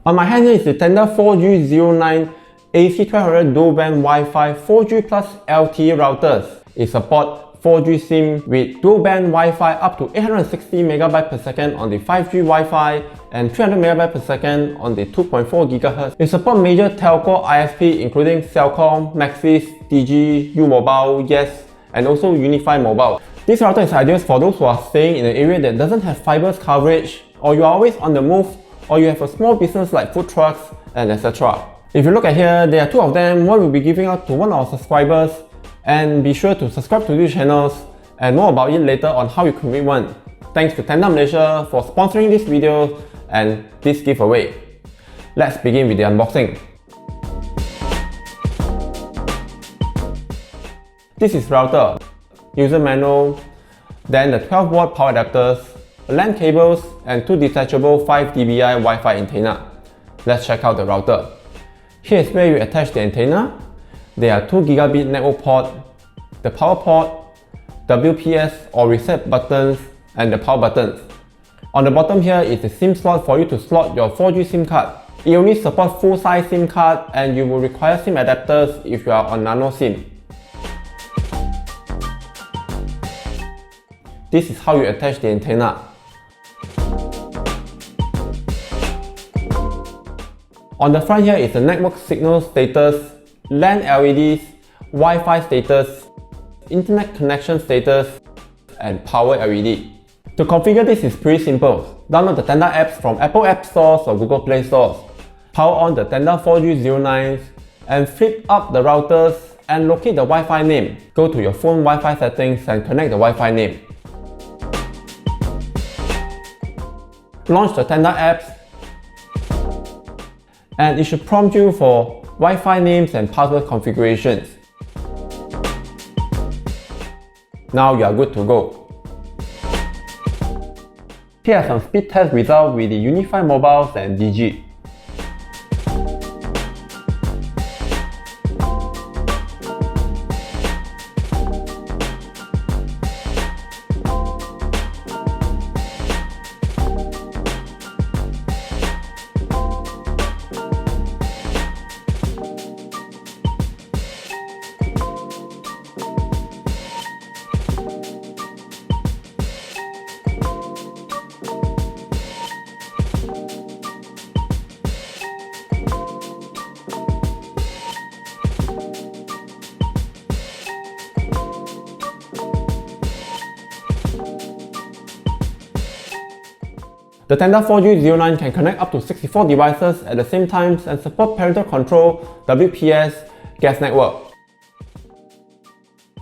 On my hand here is the Tenda 4G09 AC1200 Dual-band Wi-Fi 4G plus LTE routers. It supports 4G SIM with dual-band Wi-Fi up to 860 MB per second on the 5G Wi-Fi and 300 MB per second on the 2.4 GHz. It supports major telco ISP including Cellcom, Maxis, Digi, U-Mobile, Yes, and also Unify Mobile. This router is ideal for those who are staying in an area that doesn't have fibers coverage, or you are always on the move, or you have a small business like food trucks and etc. If you look at here, there are two of them. One will be giving out to one of our subscribers, and be sure to subscribe to these channels and more about it later on how you can win one. Thanks to Tenda Malaysia for sponsoring this video and this giveaway. Let's begin with the unboxing. This is router, user manual, then the 12-watt power adapters, LAN cables, and two detachable 5 dBi Wi-Fi antenna. Let's check out the router. Here is where you attach the antenna. There are 2 gigabit network port, the power port, WPS or reset buttons, and the power buttons. On the bottom here is the SIM slot for you to slot your 4G SIM card. It only supports full-size SIM card, and you will require SIM adapters if you are on nano SIM. This is how you attach the antenna. On the front here is the network signal status, LAN LEDs, Wi-Fi status, internet connection status, and power LED. To configure this is pretty simple. Download the Tenda apps from Apple App Stores or Google Play Stores. Power on the Tenda 4G09s and flip up the routers and locate the Wi-Fi name. Go to your phone Wi-Fi settings and connect the Wi-Fi name. Launch the Tenda apps, and it should prompt you for Wi-Fi names and password configurations. Now you are good to go. Here are some speed test results with the Unify Mobiles and Digi. The Tenda 4G09 can connect up to 64 devices at the same time and support parental control, WPS, gas network.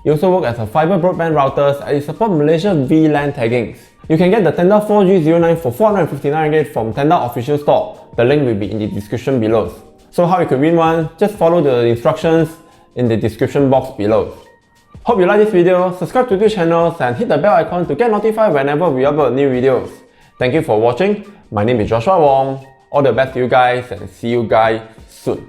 It also works as a fiber broadband routers and it supports Malaysia VLAN taggings. You can get the Tenda 4G09 for 459 ringgit from Tenda official store. The link will be in the description below. So how you could win one? Just follow the instructions in the description box below. Hope you like this video, subscribe to these channels and hit the bell icon to get notified whenever we upload new videos. Thank you for watching. My name is Joshua Wong. All the best to you guys and see you guys soon.